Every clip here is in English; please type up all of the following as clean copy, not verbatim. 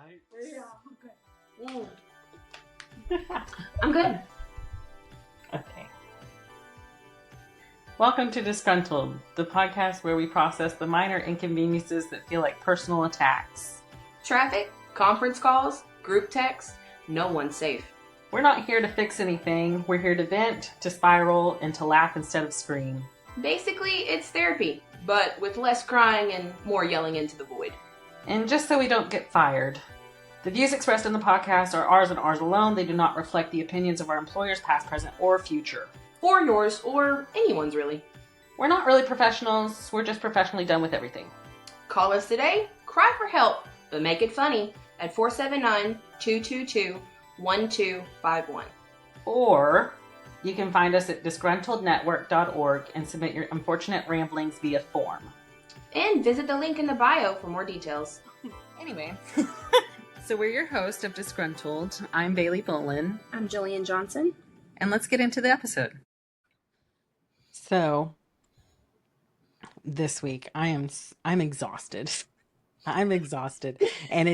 right? Yeah, I'm good. I'm good. Okay. Welcome to Disgruntled, the podcast where we process the minor inconveniences that feel like personal attacks. Traffic, conference calls, group texts, no one's safe. We're not here to fix anything. We're here to vent, to spiral, and to laugh instead of scream. Basically, it's therapy, but with less crying and more yelling into the void. And just so we don't get fired, the views expressed in the podcast are ours and ours alone. They do not reflect the opinions of our employers, past, present, or future. Or yours, or anyone's really. We're not really professionals. We're just professionally done with everything. Call us today, cry for help, but make it funny at 479-222-1251. Or you can find us at disgruntlednetwork.org and submit your unfortunate ramblings via form. And visit the link in the bio for more details. Anyway, so we're your host of Disgruntled. I'm Bailey Bolin. I'm Gillian Johnson. And let's get into the episode. So, this week I'm exhausted. I'm exhausted. And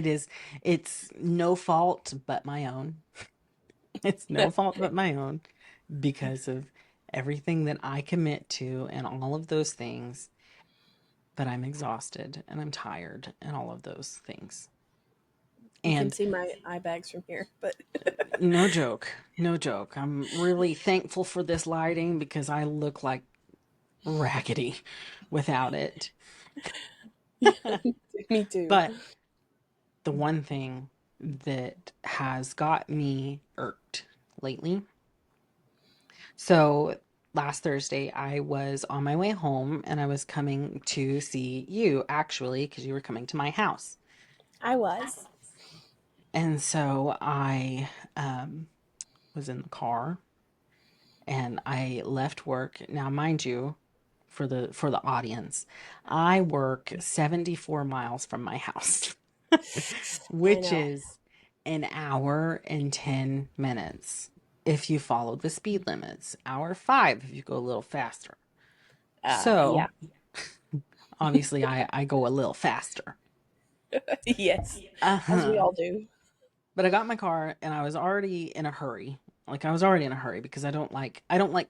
it's no fault but my own. It's no fault but my own because of everything that I commit to and all of those things. But I'm exhausted and I'm tired and all of those things. You can see my eye bags from here, but no joke. I'm really thankful for this lighting because I look like raggedy without it. Me too. But the one thing that has got me irked lately. So last Thursday, I was on my way home and I was coming to see you, actually, because you were coming to my house. I was. And so I was in the car and I left work. Now, mind you, for the audience, I work 74 miles from my house, which is an hour and 10 minutes. If you follow the speed limits, hour 5 if you go a little faster. Yeah. Obviously I go a little faster. Yes, as we all do. But I got in my car and I was already in a hurry. Because I don't like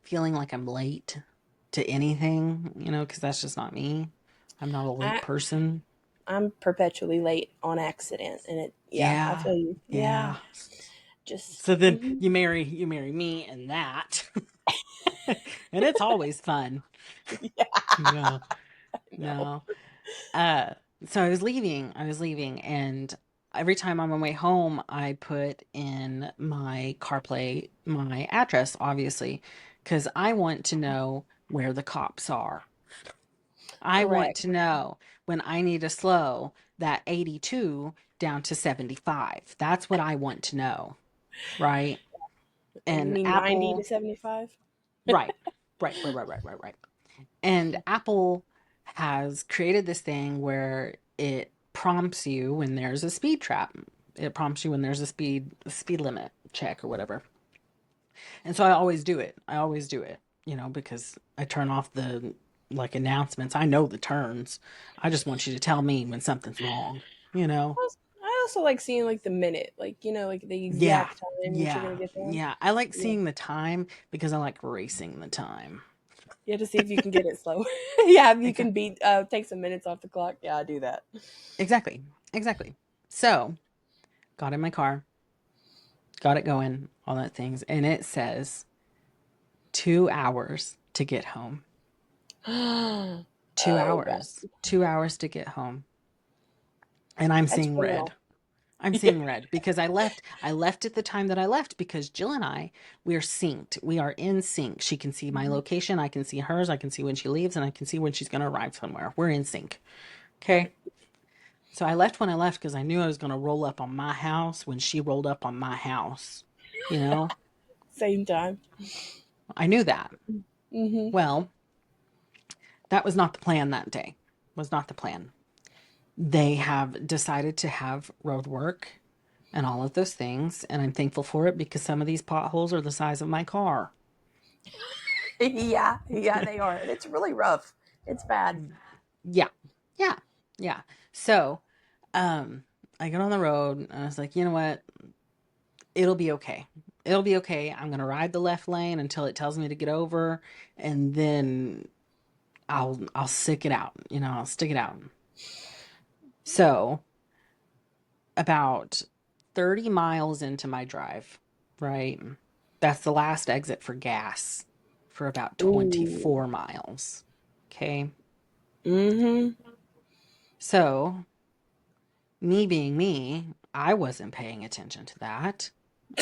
feeling like I'm late to anything, because that's just not me. I'm not a late person. I'm perpetually late on accident, and I feel you. Yeah. So then you marry me and that. And it's always fun. Yeah. No. So I was leaving and every time on my way home, I put in my CarPlay my address, obviously, because I want to know where the cops are. I want to know when I need to slow that 82 down to 75. That's what I want to know. Right? And you mean Apple 90 to 75? Right. And Apple has created this thing where it prompts you when there's a speed trap. It prompts you when there's a speed limit check or whatever. And so I always do it, because I turn off the announcements. I know the turns. I just want you to tell me when something's wrong, I also like seeing the minute, the exact time you're gonna get there. Yeah, I like seeing the time because I like racing the time. Yeah, to see if you can get it slow. Yeah, if you can take some minutes off the clock. Yeah, I do that. Exactly. So, got in my car, got it going, all that things, and it says 2 hours to get home. 2 hours. God. 2 hours to get home. And I'm seeing red. I'm seeing red because I left at the time that I left because Jill and I, we are synced. We are in sync. She can see my location. I can see hers. I can see when she leaves and I can see when she's going to arrive somewhere. We're in sync. Okay. So I left when I left because I knew I was going to roll up on my house when she rolled up on my house, Same time. I knew that. Mm-hmm. Well, that was not the plan that day. Was not the plan. They have decided to have road work and all of those things. And I'm thankful for it because some of these potholes are the size of my car. Yeah, they are. And it's really rough. It's bad. Yeah. So, I get on the road and I was like, you know what? It'll be okay. It'll be okay. I'm gonna ride the left lane until it tells me to get over, and then I'll stick it out. I'll stick it out. So about 30 miles into my drive, right? That's the last exit for gas for about Ooh. 24 miles. Okay. Mm-hmm. So, me being me, I wasn't paying attention to that.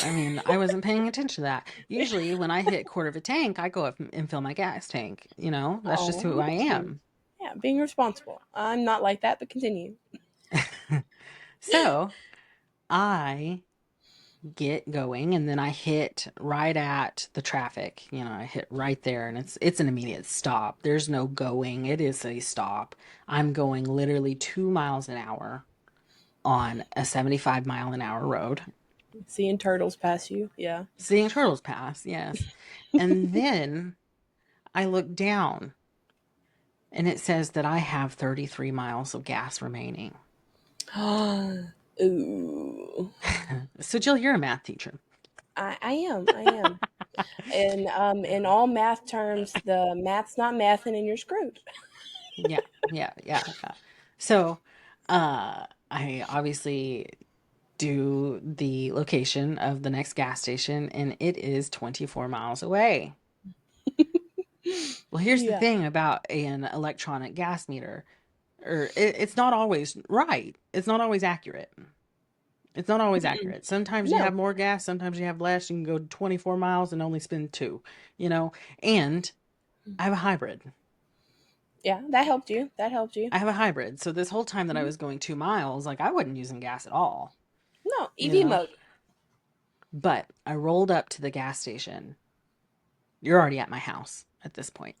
I mean, I wasn't paying attention to that. Usually, when I hit a quarter of a tank, I go up and fill my gas tank. That's just Oh, who look I at you. am. Yeah, being responsible. I'm not like that, but continue. So, I get going and then I hit right at the traffic. I hit right there and it's an immediate stop. There's no going. It is a stop. I'm going literally 2 miles an hour on a 75-mile-an-hour road. Seeing turtles pass you. Yeah. Seeing turtles pass, yes. And then I look down and it says that I have 33 miles of gas remaining. Ooh. So Jill, you're a math teacher. I am. I am. And in all math terms, the math's not mathing and you're screwed. Yeah, yeah, yeah, yeah. So, I obviously do the location of the next gas station, and it is 24 miles away. Well, here's the Yeah. thing about an electronic gas meter, or it's not always right. It's not always accurate. It's not always Mm-mm. accurate. Sometimes you have No. more gas, sometimes you have less. You can go 24 miles and only spend two, you know? And I have a hybrid. Yeah, that helped you. That helped you. I have a hybrid. So this whole time that I Mhm. was going 2 miles, like I wasn't using gas at all, No, you EV know? mode. But I rolled up to the gas station. You're already at my house at this point,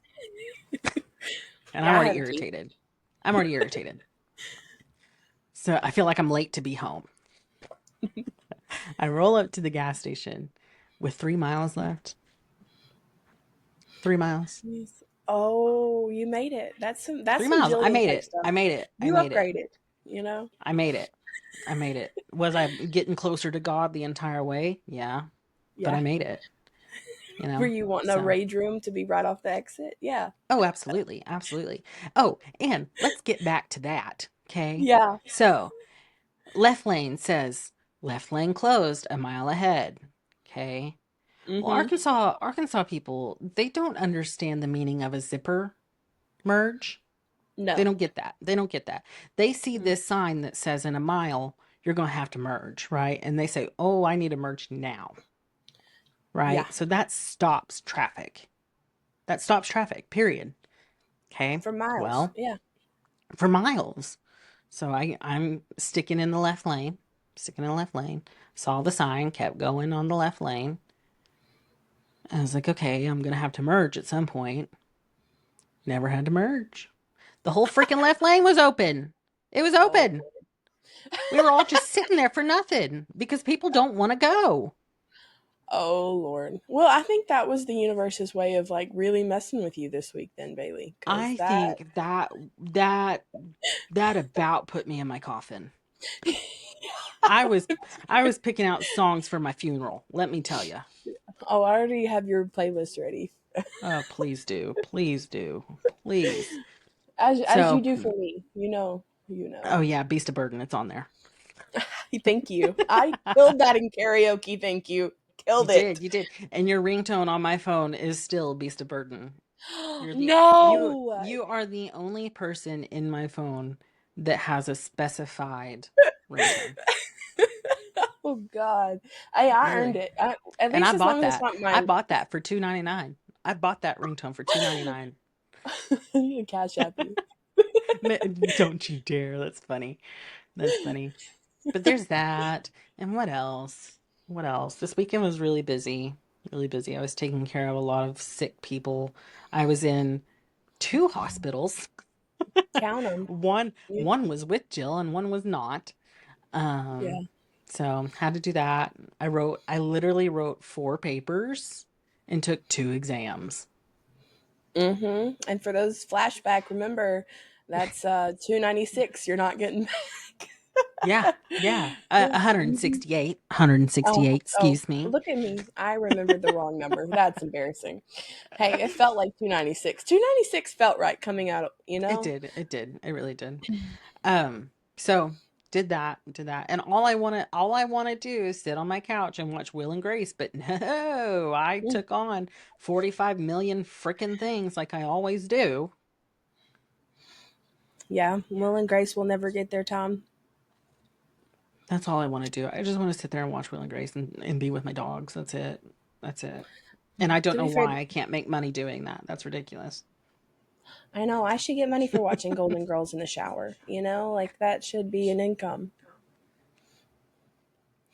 and I'm Yeah, I already have a key. irritated. I'm already irritated. So I feel like I'm late to be home. I roll up to the gas station with 3 miles left. 3 miles. Yes. Oh, you made it. That's Three some miles. I Gillian made type it. stuff. I made it. I You made it. upgraded, you know? I made it. I made it. Was I getting closer to God the entire way? Yeah. But Yeah. I made it, Were you wanting a So, rage room to be right off the exit? Yeah. oh, absolutely. Absolutely. Oh, and let's get back to that. Okay. Yeah. So, left lane says left lane closed a mile ahead. Okay. Well, Mm-hmm. Arkansas people, they don't understand the meaning of a zipper merge. They No. don't get that. They don't get that. They see Mm. this sign that says in a mile, you're going to have to merge, right? And they say, oh, I need to merge now, Yeah. right? So that stops traffic. That stops traffic, period. Okay. For miles. Well, Yeah. for miles. So I'm sticking in the left lane, sticking in the left lane. Saw the sign, kept going on the left lane. I was like, okay, I'm going to have to merge at some point. Never had to merge. The whole freaking left lane was open. It was Oh. open. We were all just sitting there for nothing because people don't want to go. Oh Lord. Well, I think that was the universe's way of like really messing with you this week then, Bailey, cuz I that think that that about put me in my coffin. I was I was picking out songs for my funeral. Let me tell you. Oh, I already have your playlist ready. Oh, please do. Please do. Please. As you So, do for me. You know. You know. oh yeah, Beast of Burden, it's on there. Thank you. I killed that in karaoke. Thank you. You Killed did, it. you did. And your ringtone on my phone is still Beast of Burden. You're the you No. you are the only person in my phone that has a specified ringtone. Oh God. I earned Really. it. At And I least as long bought as it's that. not I mine. bought that for 2.99. I bought that ringtone for 2.99. You cash app you. Don't you dare. That's funny. That's funny. But there's that. And what else? What else? This weekend was really busy. Really busy. I was taking care of a lot of sick people. I was in two hospitals. Count them. One was with Jill and one was not. Yeah. Um, so had to do that. I literally wrote 4 papers and took 2 exams. Mm-hmm. And for those flashback, remember that's 296 you're not getting back. Yeah, yeah. Mhm. 168. Oh, 168, oh, excuse me. look at me. I remembered the wrong number. That's embarrassing. Hey, it felt like 296. 296 felt right coming out, you It know? did. It did. It really did. So did that. And all I want to do is sit on my couch and watch Will and Grace, but no, I took on 45 million freaking things like I always do. Yeah, Will and Grace will never get their time. That's all I want to do. I just want to sit there and watch Will and Grace and be with my dogs. That's it. That's it. And I don't To know be fair, why I can't make money doing that. That's ridiculous. I know I should get money for watching Golden Girls in the shower. You know, like that should be an income.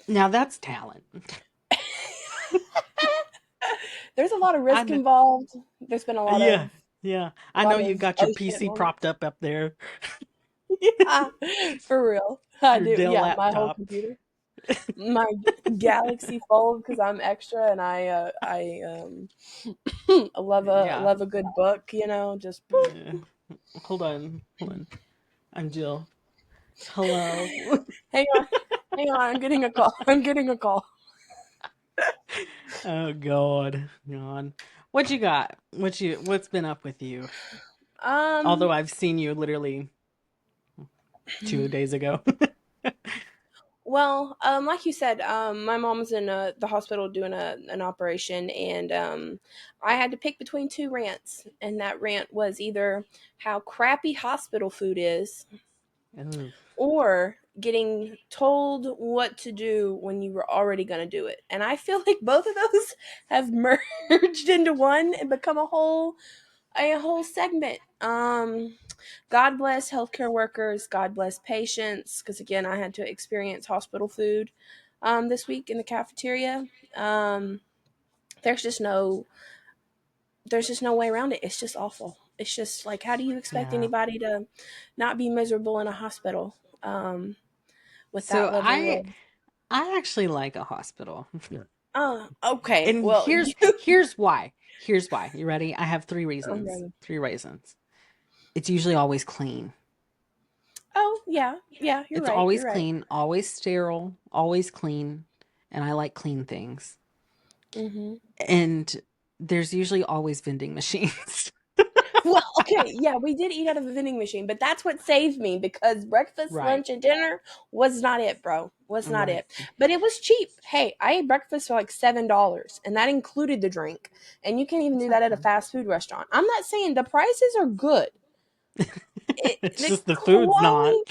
Now that's talent. There's a lot of I risk know. involved. There's been Yeah. Yeah. a I know lot you of got your oh shit PC moments. propped up there, Yeah, for real. I your do. Dell Yeah, my whole laptop. computer, my Galaxy Fold because I'm extra and I Yeah. love a good book. You know, just boop. Uh, hold on. Hold on. I'm Jill. Hello. Hang on, hang on. I'm getting a call. I'm getting a call. Oh God. God. What you got? What's been up with you? Although Um, I've seen you literally 2 days ago. Well, like you said, my mom's in the hospital doing an operation, and I had to pick between two rants, and that rant was either how crappy hospital food is, Ooh, or getting told what to do when you were already going to do it. And I feel like both of those have merged into one and become a whole segment. God bless healthcare workers. God bless patients. Because again, I had to experience hospital food this week in the cafeteria. Um, there's just no there's just no way around it. It's just awful. It's just like, how do you expect yeah. anybody to not be miserable in a hospital with that So level I of? I actually like a hospital. Okay. And Well, you. here's why. Here's why. You ready? I have three I'm reasons. ready. 3 reasons. It's usually always clean. Oh yeah, yeah. You're It's right. always You're right. clean, always sterile, always clean, and I like clean things. Hmm. And there's usually always vending machines. Well, okay, yeah, we did eat out of a vending machine, but that's what saved me because breakfast, Right. lunch, and dinner was not it, bro. Was not Right. it. But it was cheap. Hey, I ate breakfast for like $7, and that included the drink. And you can't even do that at a Exactly. fast food restaurant. I'm not saying the prices are good. It's The just the food's not. quality,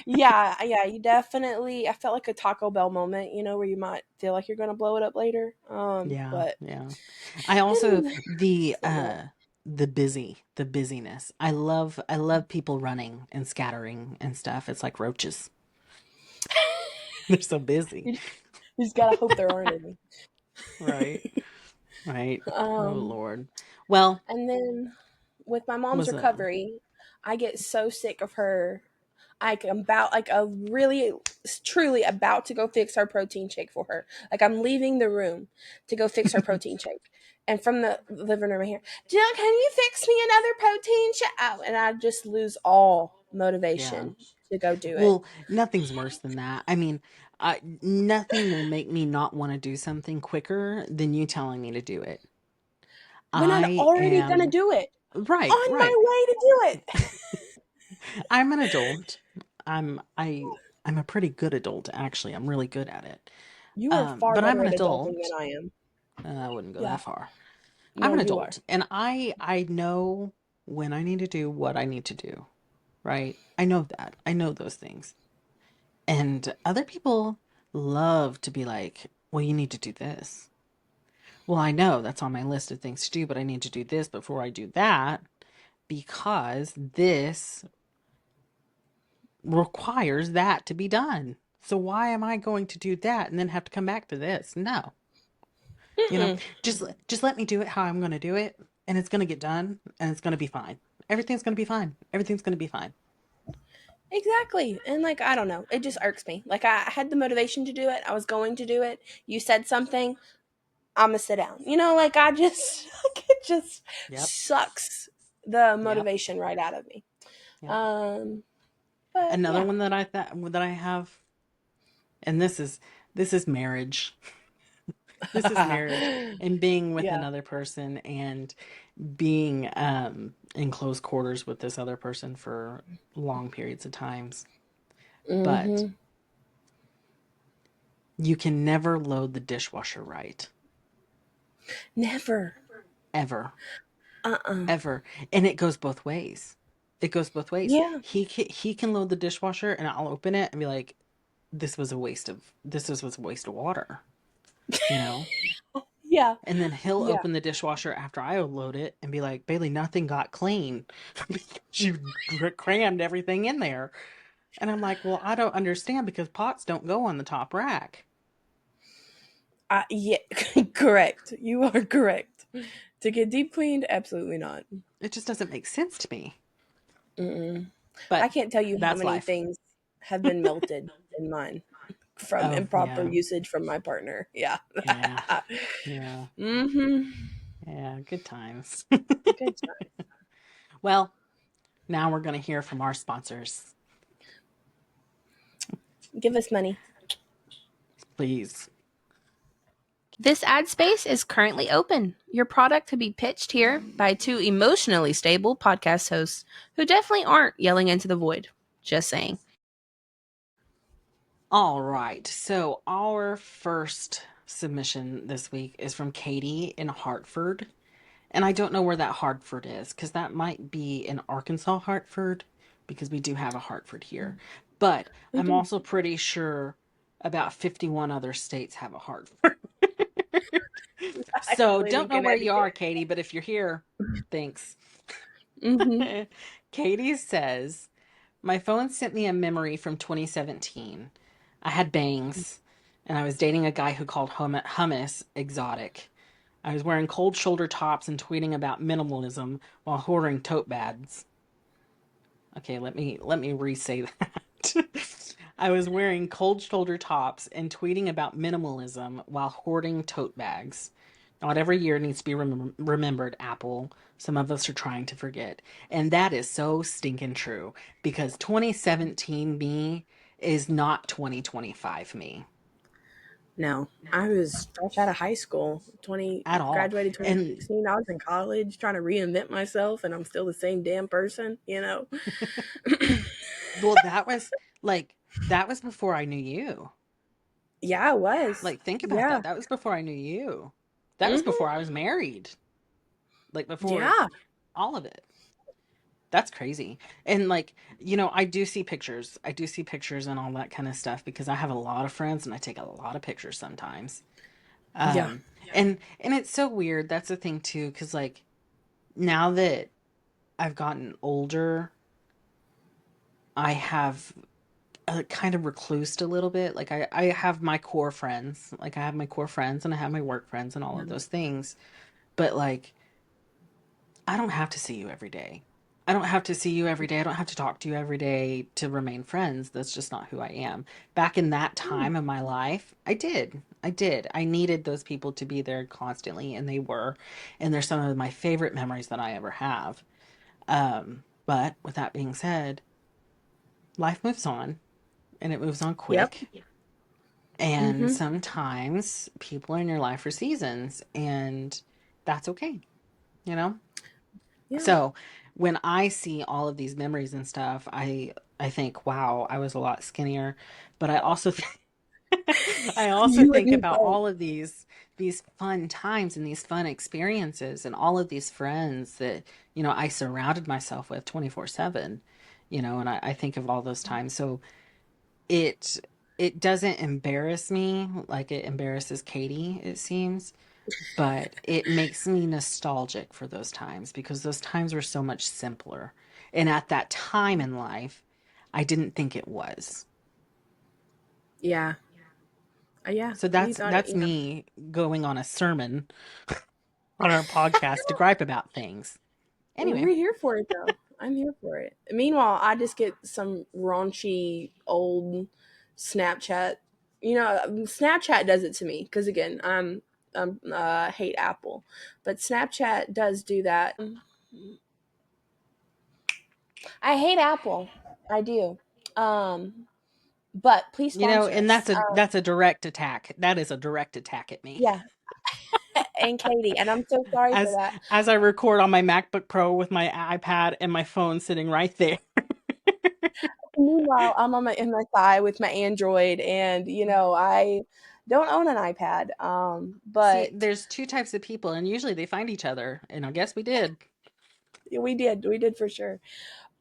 yeah, yeah, you definitely. I felt like a Taco Bell moment, where you might feel like you're gonna blow it up later. Yeah, But yeah. I also it's not bad. the busyness. I love people running and scattering and stuff. It's like roaches. They're so busy. You just gotta hope there aren't any. Right. Right. Oh Um, Lord. Well, And then with my mom's was it? recovery, I get so sick of her. I'm about like a really truly about to go fix her protein shake for her. Like I'm leaving the room to go fix her protein shake. And from the living room I hear, Jill, can you fix me another protein shake? Oh, and I just lose all Yeah. motivation to go do it. Well, nothing's worse than that. I mean, nothing will make me not want to do something quicker than you telling me to do it. When I'm I already gonna am do it. right, On my right. way to do it. I'm an adult. I'm a pretty good adult actually. I'm really good at it. You are far But I'm better an at adulting than adult. I am. I wouldn't go Yeah. that far. I'm No, an you are. adult, and I know when I need to do what I need to do. Right? I know that. I know those things. And other people love to be like, "Well, you need to do this." Well, I know that's on my list of things to do, but I need to do this before I do that because this requires that to be done. So why am I going to do that and then have to come back to this? No. You know, Mm-mm. just let me do it how I'm going to do it and it's going to get done and it's going to be fine. Everything's going to be fine. Everything's going to be fine. Exactly. And like, I don't know. It just irks me. Like, I had the motivation to do it. I was going to do it. You said something, I'm going to sit down. Like, I just, like, it just Yep. sucks the Yep. motivation right out of me. Yep. Um, But Another yeah. one that I have, and this is marriage. This is marriage and being with Yeah. another person and being in close quarters with this other person for long periods of times. But Mm-hmm. you can never load the dishwasher right. Never. Ever. Uh-uh. Ever. And it goes both ways. It goes both ways. Yeah. He can load the dishwasher and I'll open it and be like, this was a waste of water, you know? Yeah. And then he'll Yeah. open the dishwasher after I load it and be like, Bailey, nothing got clean because you crammed everything in there. And I'm like, well, I don't understand because pots don't go on the top rack. Yeah. Correct. You are correct. To get deep cleaned, absolutely not. It just doesn't make sense to me. Mm-mm. I But can't tell you how that's many life. things have been melted in mine from Oh, improper yeah. usage from my partner. Yeah. Yeah. Yeah. Mm-hmm. Yeah. Good times. Good time. Well, now we're going to hear from our sponsors. Give us money. Please. This ad space is currently open. Your product could be pitched here by two emotionally stable podcast hosts who definitely aren't yelling into the void. Just saying. All right. So, our first submission this week is from Katie in Hartford. And I don't know where that Hartford is because that might be in Arkansas, Hartford, because we do have a Hartford here. But We I'm do. also pretty sure about 51 other states have a Hartford. So Actually, in don't know where you are, Connecticut. Katie, but if you're here, thanks. Mm-hmm. Katie says, my phone sent me a memory from 2017. I had bangs, and I was dating a guy who called hummus exotic. I was wearing cold shoulder tops and tweeting about minimalism while hoarding tote bags. Okay, let me re-say that. I was wearing cold shoulder tops and tweeting about minimalism while hoarding tote bags. Not every year needs to be remembered, Apple. Some of us are trying to forget. And that is so stinking true because 2017 me is not 2025 me No, I was fresh out of high school. at all. Graduated And 2016. I was in college trying to reinvent myself, and I'm still the same damn person. You know. well, that was before I knew you. Yeah, I was. Like, think about Yeah. that. That was before I knew you. That was before Mm-hmm. I was married. Like, before Yeah. all of it. That's crazy. And, like, I do see pictures. I do see pictures and all that kind of stuff because I have a lot of friends and I take a lot of pictures sometimes. Yeah. Um, and it's so weird. That's the thing too, because like now that I've gotten older, I have kind of reclused a little bit. Like I have my core friends. Like I have my core friends and I have my work friends and all of those things. But like I don't have to see you every day. I don't have to see you every day. I don't have to talk to you every day to remain friends. That's just not who I am. Back in that time of my life, I did. I did. I needed those people to be there constantly, and they were. And they're some of my favorite memories that I ever have. But with that being said, life moves on, and it moves on Yep. quick. And Mm-hmm. sometimes people are in your life for seasons, and that's okay, you know? Yeah. So when I see all of these memories and stuff, I think, wow, I was a lot skinnier. But I also I also You and think me about both. all of these fun times and these fun experiences and all of these friends that, I surrounded myself with 24/7, and I think of all those times. So it it doesn't embarrass me like it embarrasses Katie, it seems, but it makes me nostalgic for those times because those times were so much simpler. And at that time in life, I didn't think it was. Yeah. Yeah. So We that's thought it. that's Yeah. me going on a sermon on our podcast to gripe about things. Anyway, We're here for it though. I'm here for it. Meanwhile, I just get some raunchy old Snapchat. Snapchat does it to me because again, hate Apple, but Snapchat does do that. I hate Apple. I do. Um, but please sponsor And us. that's a direct attack. That is a direct attack at me. Yeah, and Katie, and I'm so sorry for As that. as I record on my MacBook Pro with my iPad and my phone sitting right there. Meanwhile, I'm on my MSI with my Android, and I don't own an iPad. See, But there's two types of people, and usually they find each other, and I guess we did. we did for sure.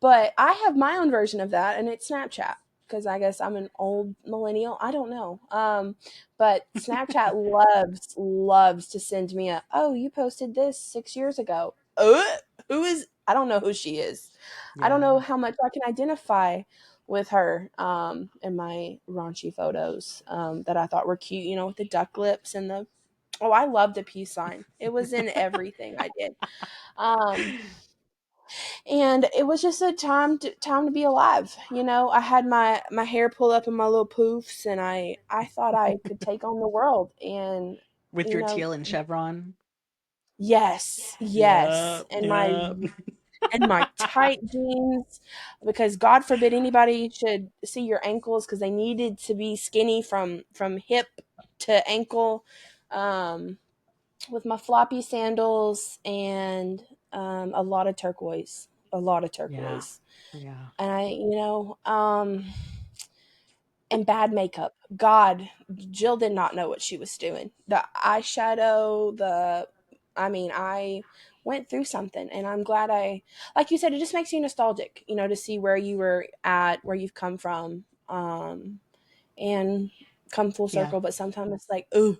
But I have my own version of that, and it's Snapchat because I guess I'm an old millennial. I don't know. But Snapchat loves to send me a, oh, you posted this 6 years ago. Who is? I don't know who she is. I don't Yeah. know how much I can identify with her in my raunchy photos that I thought were cute. With the duck lips and the, oh, I love the peace sign. It was in everything I did. Um, and it was just a time to be alive. I had my hair pulled up in my little poofs, and I thought I could take on the world. And With you your know teal and chevron. yes, yes, Yeah, and my yeah. tight jeans, because God forbid anybody should see your ankles, because they needed to be skinny from hip to ankle. um with my floppy sandals, and a lot of Yeah. turquoise. Yeah. And and bad makeup. God, Jill did not know what she was doing. The eyeshadow, I went through something, and I'm glad like you said, it just makes you nostalgic, to see where you were at, where you've come from, and come full Yeah. circle. But sometimes it's like, ooh,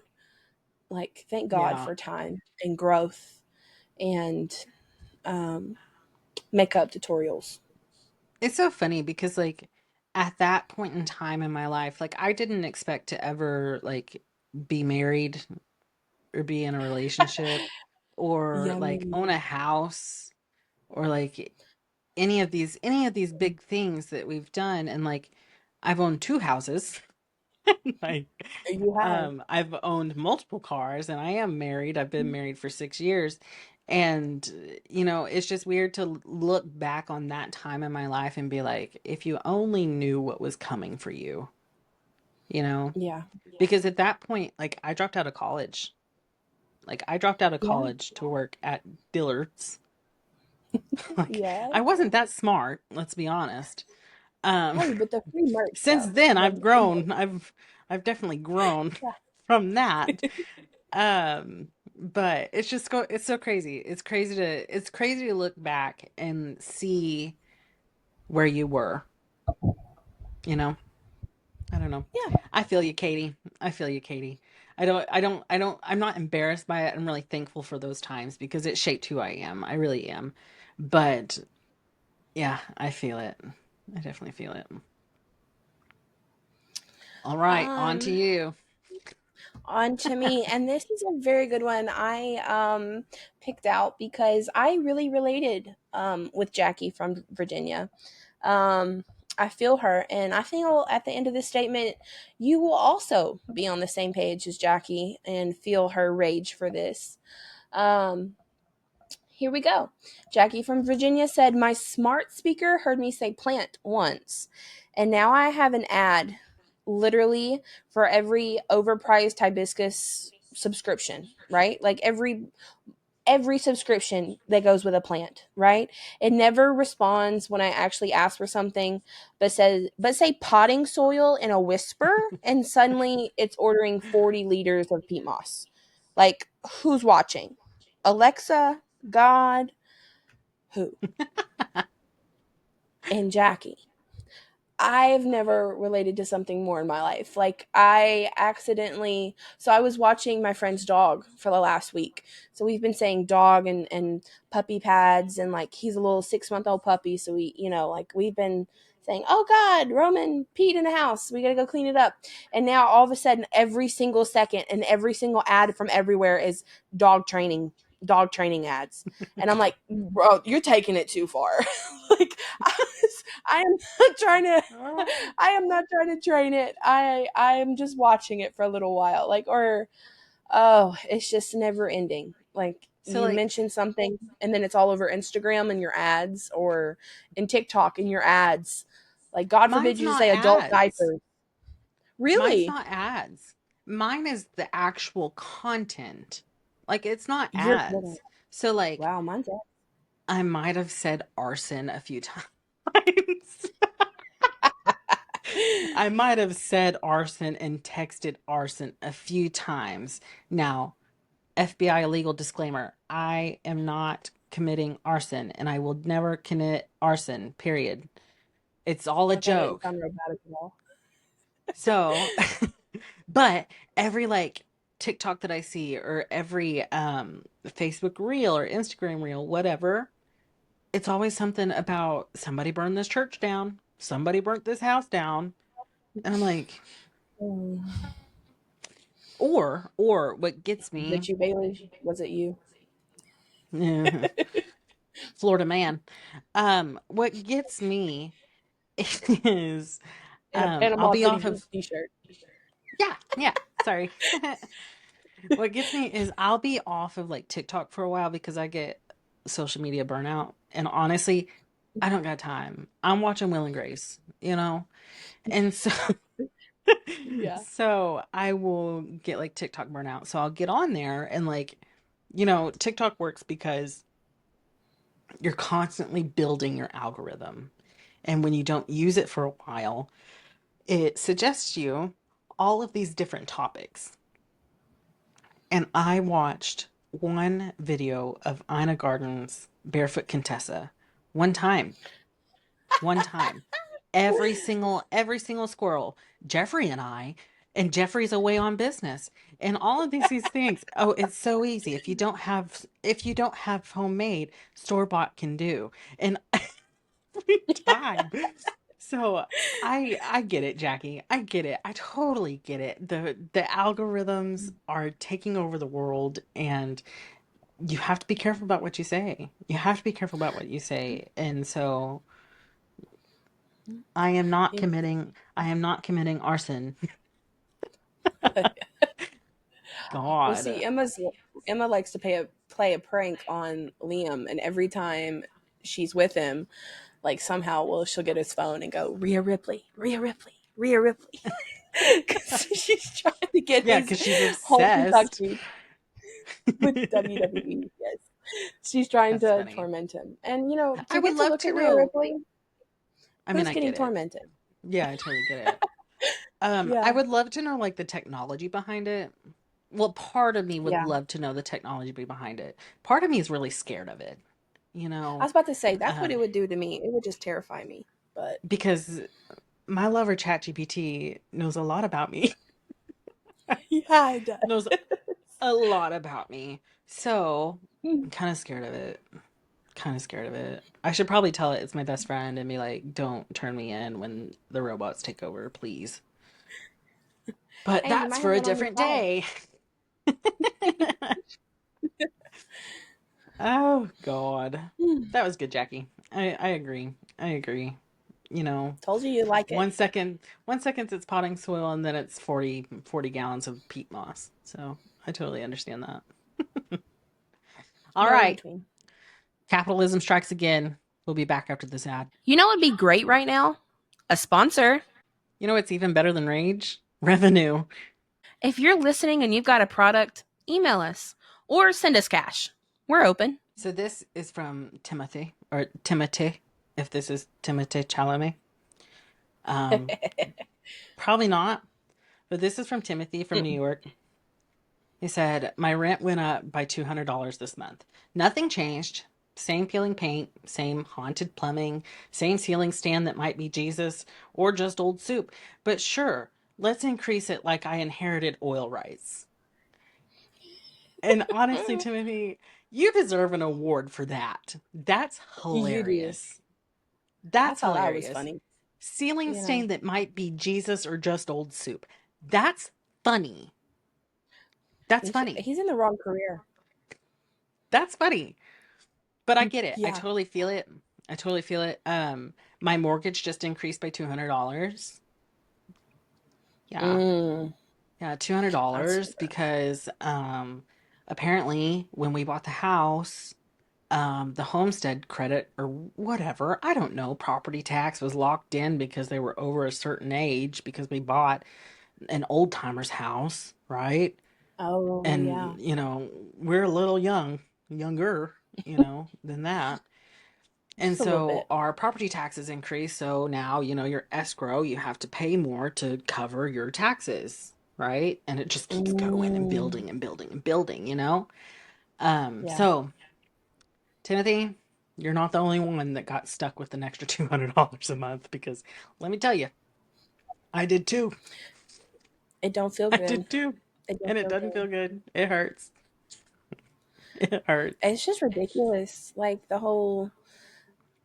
like, thank God Yeah. for time and growth and um, makeup tutorials. It's so funny because like at that point in time in my life, like I didn't expect to ever like be married or be in a relationship or Yeah, like me own a house or like any of these big things that we've done. And like I've owned two houses. Like you have. I've owned multiple cars and I am married. I've been married for 6 years. And, it's just weird to look back on that time in my life and be like, if you only knew what was coming for you, you know? Yeah. Because at that point, like I dropped out of college. Like I dropped out of Yeah. college to work at Dillard's. Like Yeah. I wasn't that smart, let's be honest. Um, Hey, but the free merch since though. then The I've free merch. grown. I've definitely grown from that. But it's so crazy. It's crazy to look back and see where you were, you know? I don't know. Yeah. I feel you, Katie. I feel you, Katie. I'm not embarrassed by it. I'm really thankful for those times because it shaped who I am. I really am. But yeah, I feel it. I definitely feel it. All right, on to Um, you. on to me, and this is a very good one. I picked out because I really related with Jackie from Virginia. Um, I feel her, and I feel at the end of this statement, you will also be on the same page as Jackie and feel her rage for this. Um, Here we go. Jackie from Virginia said, my smart speaker heard me say plant once, and now I have an ad literally for every overpriced hibiscus subscription, right? Like every subscription that goes with a plant, right? It never responds when I actually ask for something, but say potting soil in a whisper, and suddenly it's ordering 40 liters of peat moss. Like, who's watching? Alexa, God, who? And Jackie. I've never related to something more in my life. Like, so I was watching my friend's dog for the last week. So we've been saying dog and puppy pads, and like he's a little 6-month-old puppy. So like we've been saying, oh God, Roman peed in the house. We got to go clean it up. And now all of a sudden, every single second and every single ad from everywhere is dog training, dog training ads. And I'm like, bro, you're taking it too far. Like, I am not trying to I am not trying to train it. I am just watching it for a little while. Like, or oh, it's just never ending. Like, So you like mention something and then it's all over Instagram and your ads, or in TikTok and your ads. Like, God forbid Mine's you just not say adult ads. diapers. Mine's Really? not ads. Mine is the actual content. Like it's not You're kidding. ads. So like Wow, mine's it. I might have said arson a few times. I might have said arson and texted arson a few times. Now, FBI legal disclaimer, I am not committing arson and I will never commit arson, period. It's all a That doesn't joke. sound robotic at all. So, but every like TikTok that I see or every Facebook reel or Instagram reel, whatever, it's always something about somebody burned this church down, somebody burnt this house down. And I'm like, Mm. or what gets Was me, it you, Bailey? Was it you? Florida man. What gets me is In a I'll Panama be City off Beach of t-shirt. yeah, sorry. What gets me is I'll be off of like TikTok for a while because I get social media burnout. And honestly, I don't got time. I'm watching Will and Grace, you know? And so Yeah. so I will get like TikTok burnout. So I'll get on there and like, TikTok works because you're constantly building your algorithm. And when you don't use it for a while, it suggests you all of these different topics. And I watched one video of Ina Garden's Barefoot Contessa one time. One time. Every single squirrel, Jeffrey and Jeffrey's away on business. And all of these things. Oh, it's so easy. If you don't have homemade, store-bought can do. And every time. So I get it, Jackie. I get it. I totally get it. The algorithms are taking over the world and you have to be careful about what you say. You have to be careful about what you say. And so I am not committing arson. Well, see, God. Emma likes to play a prank on Liam, and every time she's with him, like somehow, well, she'll get his phone and go, Rhea Ripley, Rhea Ripley, Rhea Ripley, because she's trying to get Yeah, his because she's whole obsessed. Kentucky with WWE. Yes, she's trying That's to funny. torment him, and I to would get to love look to at Rhea know. Ripley, I mean, who's I getting get it. tormented? Yeah, I totally get it. I Yeah, would love to know like the technology behind it. Well, part of me would yeah. love to know the technology behind it. Part of me is really scared of it, you I know, was about to say that's what it um, would do to me. It would just terrify me. But because my lover ChatGPT knows a lot about me, yeah, it does. knows a lot about me. So I'm kind of scared of it. Kind of scared of it. I should probably tell it it's my best friend and be like, don't turn me in when the robots take over, please. But Hey, you that's might for have a one on your different side. day. Oh God. That was good, Jackie. I agree. I agree. You know, Told you like it. one second it's potting soil and then it's 40 gallons of peat moss. So I totally understand that. All No in right. between. Capitalism strikes again. We'll be back after this ad. You know what would be great right now? A sponsor. You know what's even better than rage? Revenue. If you're listening and you've got a product, email us or send us cash. We're open. So this is from Timothy, or Timothy, if this is Timothy Chalamet. Um, Probably not, but this is from Timothy from New York. He said, my rent went up by $200 this month. Nothing changed. Same peeling paint, same haunted plumbing, same ceiling stand that might be Jesus or just old soup. But sure, let's increase it like I inherited oil rights. And honestly, Timothy, you deserve an award for that. That's You do. hilarious. I That's thought that was hilarious. funny. Ceiling You know, stain that might be Jesus or just old soup. That's funny. That's funny. he's in the wrong career. That's funny. But I get it. I Yeah. totally feel it. I totally feel it. My mortgage just increased by $200. Yeah. Mm, Yeah, $200 that's because apparently when we bought the house, The homestead credit or whatever, I don't know, property tax was locked in because they were over a certain age because we bought an old timer's house, right? Oh, yeah. And, we're a little younger, than that. And Just a little so bit. our property taxes increase. So now, your escrow, you have to pay more to cover your taxes, right? And it just keeps going and Mm, building and building and building. yeah. So Timothy, you're not the only one that got stuck with an extra $200 a month because let me tell you, I did too. It don't feel I good. did too. It don't And it feel doesn't good. feel good. It hurts. It hurts. It's just ridiculous. Like the whole,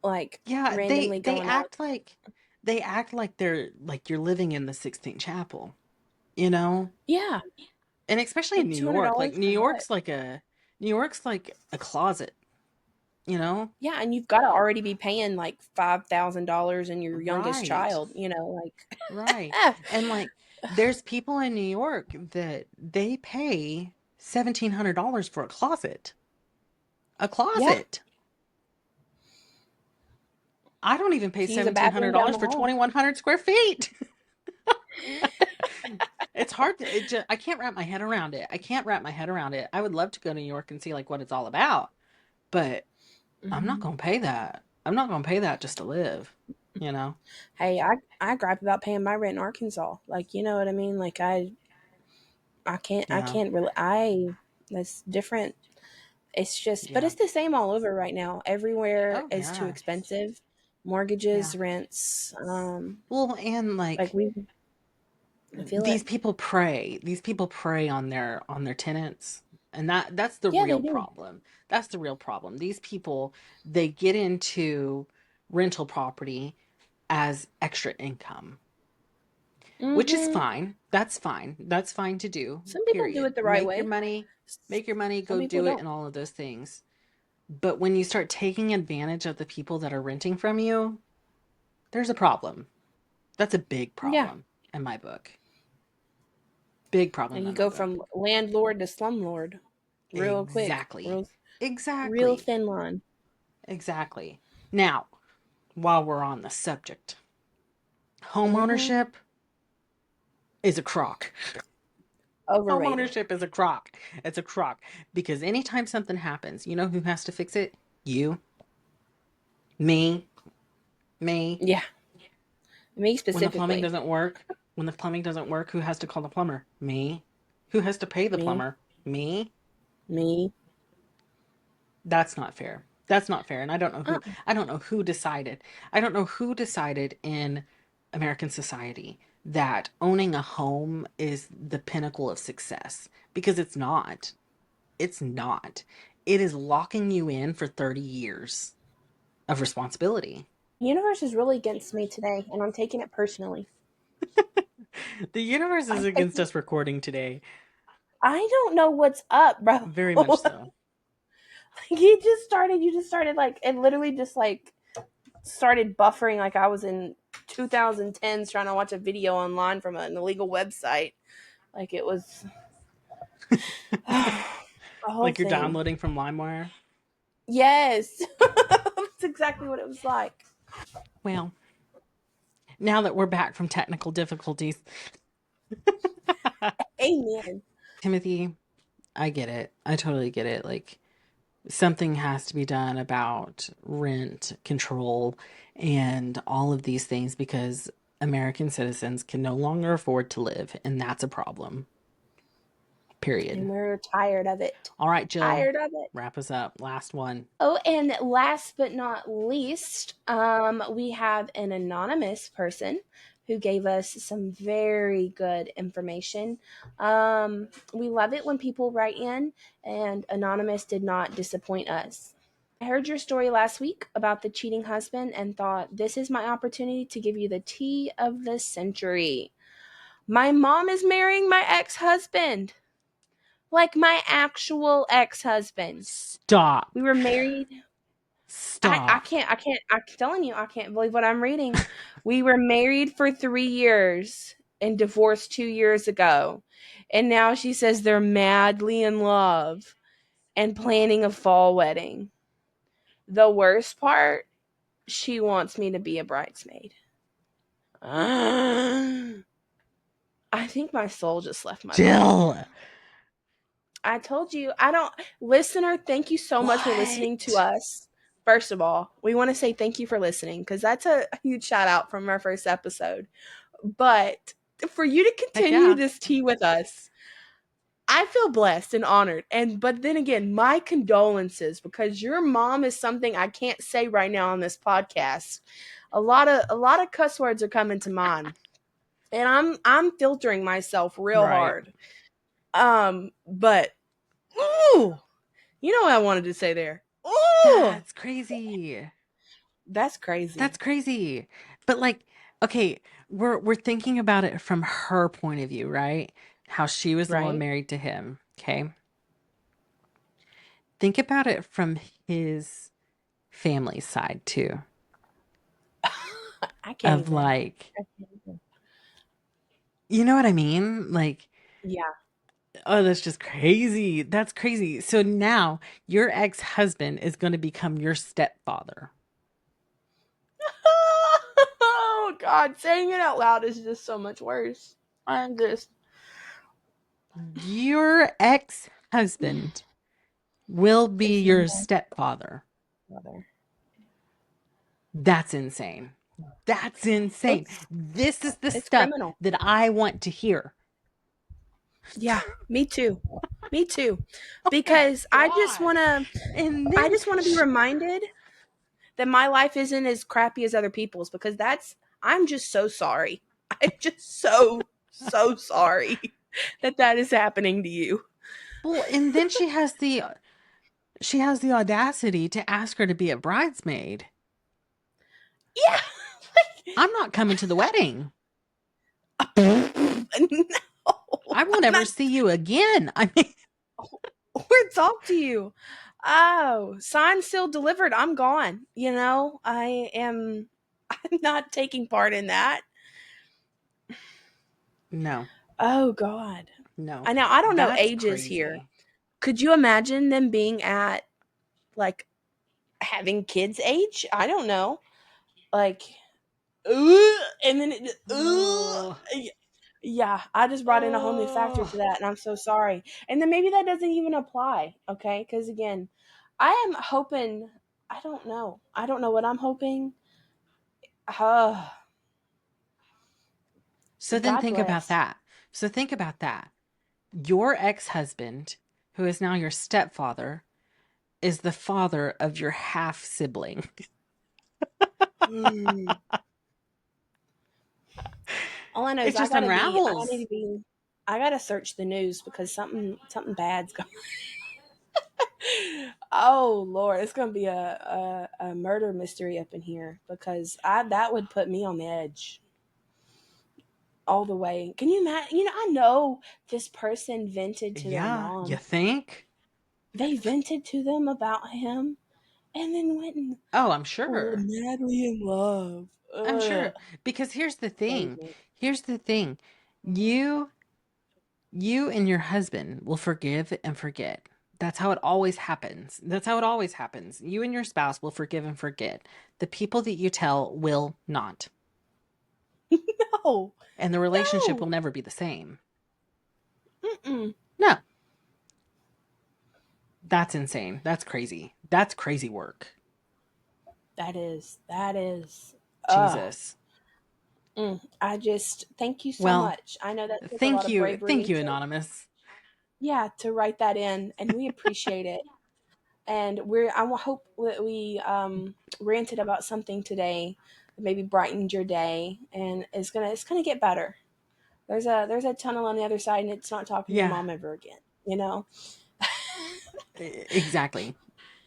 like, Yeah, they randomly they going on. act like they act like they're like you're living in the Sixteenth Chapel, you know? Yeah. And especially in Like New $200 York, like for what? New York's like a closet, you know? Yeah, and you've got to already be paying like $5,000 and your youngest Right. child, like Right. And like there's people in New York that they pay $1,700 for a closet. A yeah, closet. I don't even pay to use a bathroom down $1,700 the for hall. 2,100 square feet. It's hard to, I can't wrap my head around it. I can't wrap my head around it. I would love to go to New York and see like what it's all about, but I'm not Mhm. going to pay that. I'm not going to pay that just to live, you know? Hey, I gripe about paying my rent in Arkansas. Like, you know what I mean? Like I Yeah. can't really I that's different. It's just but Yeah. it's the same all over right now. Everywhere Oh is too yeah. expensive. Yeah. Mortgages, rents, Well, and like like I feel it. these people prey on their tenants, and that's the Yeah, they real do. problem. That's the real problem. These people, they get into rental property as extra income, which is Mhm. fine. That's fine. That's fine to do, Some people do period. it the right way. Make your money, Some go people do it, don't. and all of those things. But when you start taking advantage of the people that are renting from you, there's a problem. That's a big Yeah. problem in my book. Big problem And you in my go book. from landlord to slumlord real quick. Exactly. Real Exactly. thin line. Exactly. Now, while we're on the subject, home Mhm. ownership is a crock. Home Overrated. ownership is a crock. It's a crock because anytime something happens, you know who has to fix it? You, me, me. Yeah. Me When the plumbing specifically. doesn't work, who has to call the plumber? Me. Who has to pay the Me. plumber? Me. Me. That's not fair. That's not fair. And Uh, I don't know who decided. I don't know who decided in American society that owning a home is the pinnacle of success because it's not. It's not. It is locking you in for 30 years of responsibility. the universe is really against me today, and I'm taking it personally. The universe is I'm against taking. us recording today. I don't know what's up, bro. Very much so. He just started. You just started like it. Literally, just like started buffering like I was in 2010s trying to watch a video online from an illegal website. Like it was the whole Like you're thing. downloading from LimeWire. Yes, that's exactly what it was like. Well, now that we're back from technical difficulties, Amen. Timothy, I get it. I totally get it. Like something has to be done about rent control and all of these things because American citizens can no longer afford to live, and that's a problem. Period. And we're tired of it. All right, Jill, Tired of it. wrap us up. Last one. Oh, and last but not least, we have an anonymous person who gave us some very good information. We love it when people write in, and Anonymous did not disappoint us. I heard your story last week about the cheating husband and thought this is my opportunity to give you the tea of the century. My mom is marrying my ex husband, like my actual ex husband. Stop. We were married. I Stop. can't, I'm telling you, I can't believe what I'm reading. We were married for 3 years and divorced 2 years ago. And now she says they're madly in love and planning a fall wedding. The worst part, she wants me to be a bridesmaid. I think my soul just left my body. Jill. I told you, I don't. Listener, thank you so much for listening to What? us. First of all, we want to say thank you for listening because that's a huge shout out from our first episode. But for you to Heck continue yeah. this tea with us, I feel blessed and honored. And but then again, my condolences because your mom is something I can't say right now on this podcast. A lot of cuss words are coming to mind. And I'm filtering myself real Right. hard. But ooh, you know what I wanted to say there. Ooh, That's crazy. that's That's crazy. crazy. But like, okay, we're thinking about it from her point of view, right? How she was the one Right? married to him. Okay. Think about it from his family side too. I can't Of even. like, you know what I mean? Like, Yeah. oh, that's just crazy. That's crazy. So now your ex-husband is going to become your stepfather. Oh God, saying it out loud is just so much worse. I'm just Your ex-husband will be is your my stepfather. brother. That's insane. That's insane. It's This is the it's stuff criminal. that I want to hear. Yeah, me too. Me too. Oh my Because God. And I then just want to be reminded that my life isn't as crappy as other people's because I'm just so sorry. I'm just so sorry that that is happening to you. and then she has the audacity to ask her to be a bridesmaid. Yeah. I'm not coming to the wedding. No. I won't I'm ever not see you again. I mean, or talk to you. Oh, sign still delivered. I'm gone. You know, I'm not taking part in that. no, Oh God. no. I don't know That's ages here. crazy. Could you imagine them being at like having kids age? I don't know. Like and then Oh, yeah, I just brought in a whole new factor oh. to that and I'm so sorry. And then maybe that doesn't even apply, okay? Cuz again, I am hoping I don't know. I don't know what I'm hoping. Uh, So then God think about bless. that. So think about that. Your ex-husband, who is now your stepfather, is the father of your half sibling. Mm. All I know is It just I need unravels. to be I gotta search the news because something bad's going. Oh Lord, it's gonna be a murder mystery up in here because I that would put me on the edge all the way. Can you imagine? You know, I know this person vented to their Yeah, you mom. think? They vented to them about him, and then went and Oh, I'm were sure. madly in love. I'm Ugh, sure. Because here's the thing. crazy. Here's the thing. You you and your husband will forgive and forget. That's how it always happens. That's how it always happens. You and your spouse will forgive and forget. The people that you tell will not. No, And the relationship no. will never be the same. Mm-mm. No, that's insane. That's crazy. That's crazy work. That is. Jesus. I just thank you so Well, much. I know that took a lot thank of you. Thank bravery you, to Anonymous. yeah to write that in, and we appreciate it. And hope that we ranted about something today that maybe brightened your day, and it's gonna get better. There's a tunnel on the other side, and it's not talking to your Yeah, mom ever again. You know. exactly.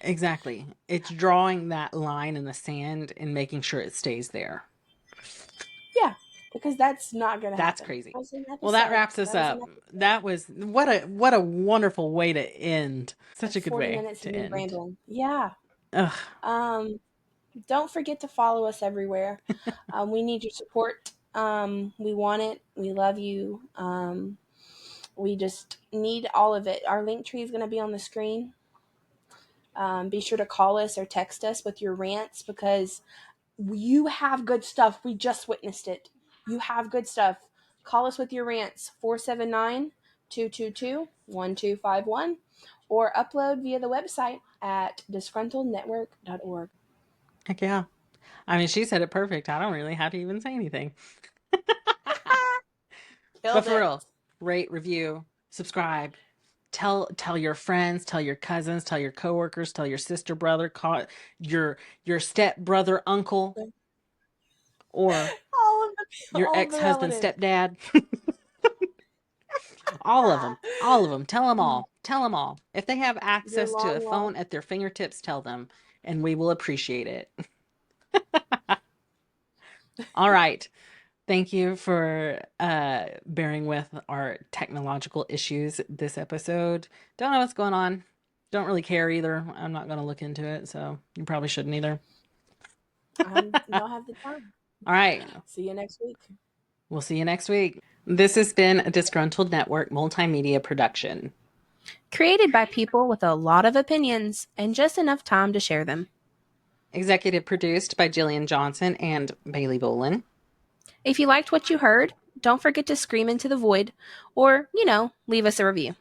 Exactly. It's drawing that line in the sand and making sure it stays there. Yeah, because that's not gonna That's happen. crazy. That was an Well, that episode. wraps us That was an up. episode. That was what a wonderful way to end. Such a good 40 way minutes of to me end. rambling. Yeah. Ugh. Um, don't forget to follow us everywhere. We need your support. We want it. We love you. We just need all of it. Our link tree is going to be on the screen. Be sure to call us or text us with your rants because you have good stuff. We just witnessed it. You have good stuff. Call us with your rants, 479-222-1251, or upload via the website at disgruntlednetwork.org. Heck yeah. I mean, she said it perfect. I don't really have to even say anything. But Killed for it. real, rate, review, subscribe. Tell your friends, tell your cousins, tell your coworkers, tell your sister, brother, call your step brother, uncle, or your All of the ex-husband, relatives. stepdad. All of them. All of them. Tell them all. Tell them all. If they have Your access to a long phone lost. at their fingertips, tell them, and we will appreciate it. All right. Thank you for bearing with our technological issues this episode. Don't know what's going on. Don't really care either. I'm not going to look into it, so you probably shouldn't either. Don't have the time. All right. See you next week. We'll see you next week. This has been a Disgruntled Network multimedia production. Created by people with a lot of opinions and just enough time to share them. Executive produced by Gillian Johnson and Bailey Bolin. If you liked what you heard, don't forget to scream into the void or, leave us a review.